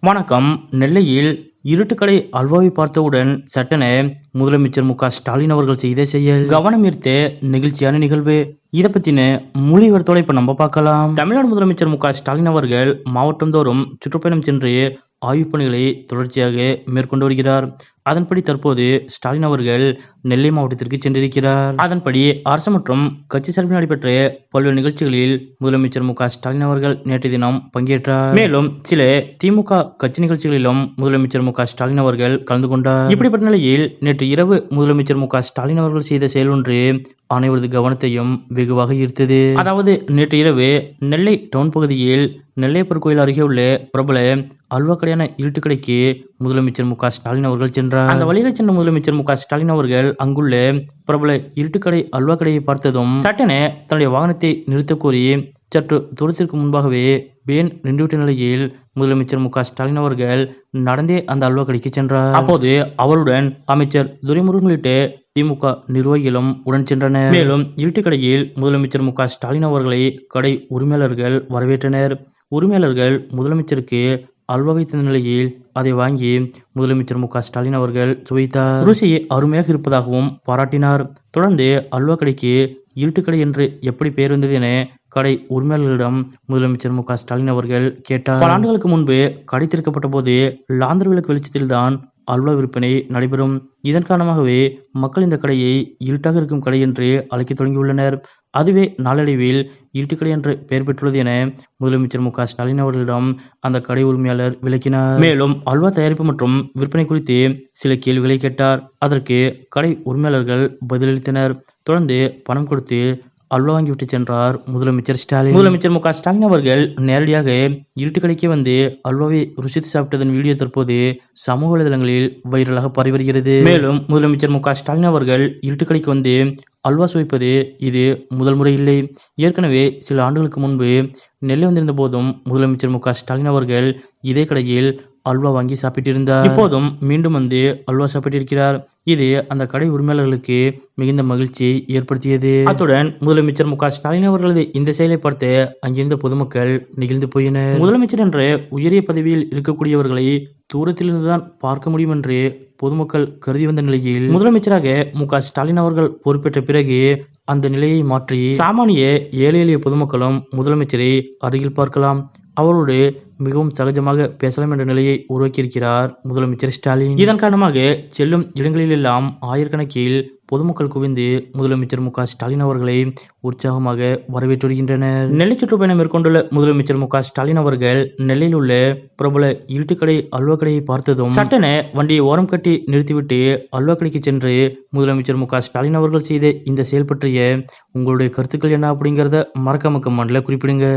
வணக்கம். நெல்லையில் இருட்டுக்கடை அல்வாவை பார்த்தவுடன் சட்டென முதலமைச்சர் மு.க. ஸ்டாலின் அவர்கள் செய்த செயல் கவனம் ஈர்த்த நெகிழ்ச்சியான நிகழ்வு. இதை பத்தின முழு விவரத்தோட இப்ப நம்ம பார்க்கலாம். தமிழ்நாடு முதலமைச்சர் மு.க. ஸ்டாலின் அவர்கள் மாவட்டந்தோறும் சுற்றுப்பயணம் சென்று ஆய்வுப் பணிகளை தொடர்ச்சியாக மேற்கொண்டு வருகிறார். அதன்படி தற்போது ஸ்டாலின் அவர்கள் நெல்லை மாவட்டத்திற்கு சென்றிருக்கிறார். அதன்படி அரசு மற்றும் கட்சி சார்பில் நடைபெற்ற பல்வேறு நிகழ்ச்சிகளில் முதலமைச்சர் மு.க. ஸ்டாலின் அவர்கள் நேற்றைய தினம் பங்கேற்றார். மேலும் சில திமுக கட்சி நிகழ்ச்சிகளிலும் முதலமைச்சர் மு.க. ஸ்டாலின் அவர்கள் கலந்து கொண்டார். இப்படிப்பட்ட நிலையில் நேற்று இரவு முதலமைச்சர் மு.க. ஸ்டாலின் அவர்கள் செய்த செயல் ஒன்று அனைவரது கவனத்தையும் வெகுவாக ஈர்த்தது. அதாவது நேற்று இரவு நெல்லை டவுன் பகுதியில் நெல்லையப்பர் கோயில் அருகே உள்ள பிரபல அல்வா கடையான இருட்டுக்கடைக்கு முதலமைச்சர் மு.க. ஸ்டாலின் அவர்கள் சென்றார். அந்த வழியாக சென்ற முதலமைச்சர் மு.க. ஸ்டாலின் அவர்கள் அங்குள்ள பிரபல இருட்டுக்கடை அல்வா கடையை பார்த்ததும் சட்டென தன்னுடைய வாகனத்தை நிறுத்தக் கோரி சற்று தூரத்திற்கு முன்பாகவே வேன் நின்றுவிட்ட நிலையில் முதலமைச்சர் மு.க. ஸ்டாலின் அவர்கள் நடந்தே அந்த அல்வா கடைக்கு சென்றார். அப்போது அவருடன் அமைச்சர் துரைமுருகன் உள்ளிட்ட திமுக நிர்வாகிகளும் உடன் சென்றனர். மேலும் இருட்டுக்கடையில் முதலமைச்சர் மு.க. ஸ்டாலின் அவர்களை கடை உரிமையாளர்கள் வரவேற்றனர். உரிமையாளர்கள் முதலமைச்சருக்கு அல்வாவை தந்த நிலையில் அதை வாங்கி முதலமைச்சர் மு.க. ஸ்டாலின் அவர்கள் சுவைத்தார். ருசி அருமையாக இருப்பதாகவும் பாராட்டினார். தொடர்ந்து அல்வா கடைக்கு இருட்டுக்கடை என்று எப்படி பெயர் வந்தது என கடை உரிமையாளர்களிடம் முதலமைச்சர் மு.க. ஸ்டாலின் அவர்கள் கேட்டார். பல ஆண்டுகளுக்கு முன்பு கடை திறக்கப்பட்ட போது லாந்தர் விளக்கு வெளிச்சத்தில்தான் அல்வா விற்பனை நடைபெறும். இதன் காரணமாகவே மக்கள் இந்த கடையை இருட்டாக இருக்கும் கடை என்று அழைக்க தொடங்கியுள்ளனர். அதுவே நாளடைவில் இருட்டுக்கடை என்று பெயர் பெற்றுள்ளது என முதலமைச்சர் மு.க. ஸ்டாலின் அவர்களிடம் அந்த கடை உரிமையாளர் விளக்கினார். மேலும் அல்வா தயாரிப்பு மற்றும் விற்பனை குறித்து சில கேள்விகளை கேட்டார். அதற்கு கடை உரிமையாளர்கள் பதிலளித்தனர். தொடர்ந்து பணம் கொடுத்து அல்வா வாங்கிவிட்டு சென்றார் முதலமைச்சர் ஸ்டாலின். முதலமைச்சர் மு.க. ஸ்டாலின் அவர்கள் நேரடியாக இருட்டுக்கடைக்கு வந்து அல்வாவை ருசித்து சாப்பிட்டதன் வீடியோ தற்போது சமூக வலைதளங்களில் வைரலாக பரவி வருகிறது. மேலும் முதலமைச்சர் மு.க. ஸ்டாலின் அவர்கள் இருட்டுக்கடைக்கு வந்து அல்வா சுவைப்பது இது முதல் முறை இல்லை. ஏற்கனவே சில ஆண்டுகளுக்கு முன்பு நெல்லை வந்திருந்த போதும் முதலமைச்சர் மு.க. ஸ்டாலின் அவர்கள் இதே கடையில் அல்வா வாங்கி சாப்பிட்டிருந்தார். இப்போதும் மீண்டும் வந்து அல்வா சாப்பிட்டிருக்கிறார். இது அந்த கடை உரிமையாளர்களுக்கு மிகுந்த மகிழ்ச்சியை ஏற்படுத்தியது. அத்துடன் முதலமைச்சர் மு.க. ஸ்டாலின் அவர்களது இந்த செயலை பார்த்து அங்கிருந்த பொதுமக்கள் நெகிழ்ந்து போயினர். முதலமைச்சர் என்ற உயரிய பதவியில் இருக்கக்கூடியவர்களை தூரத்திலிருந்துதான் பார்க்க முடியும் என்று பொதுமக்கள் கருதி வந்த நிலையில் முதலமைச்சராக மு.க. ஸ்டாலின் அவர்கள் பொறுப்பேற்ற பிறகு அந்த நிலையை மாற்றி சாமானிய ஏழை எளிய பொதுமக்களும் முதலமைச்சரை அருகில் பார்க்கலாம், அவரோடு மிகவும் சகஜமாக பேசலாம் என்ற நிலையை உருவாக்கியிருக்கிறார் முதலமைச்சர் ஸ்டாலின். இதன் காரணமாக செல்லும் இடங்களிலெல்லாம் ஆயிரக்கணக்கில் பொதுமக்கள் குவிந்து முதலமைச்சர் மு.க. ஸ்டாலின் அவர்களை உற்சாகமாக வரவேற்று வருகின்றனர். நெல்லை சுற்றுப்பயணம் மேற்கொண்டுள்ள முதலமைச்சர் மு.க. ஸ்டாலின் அவர்கள் நெல்லையில் உள்ள பிரபல இருட்டுக்கடை அல்வா கடையை பார்த்ததும் சட்டென வண்டியை ஓரம் கட்டி நிறுத்திவிட்டு அல்வா கடைக்கு சென்று முதலமைச்சர் மு.க. ஸ்டாலின் அவர்கள் செய்த இந்த செயல் பற்றிய உங்களுடைய கருத்துக்கள் என்ன அப்படிங்கிறத மறக்காம கமெண்ட்ல குறிப்பிடுங்க.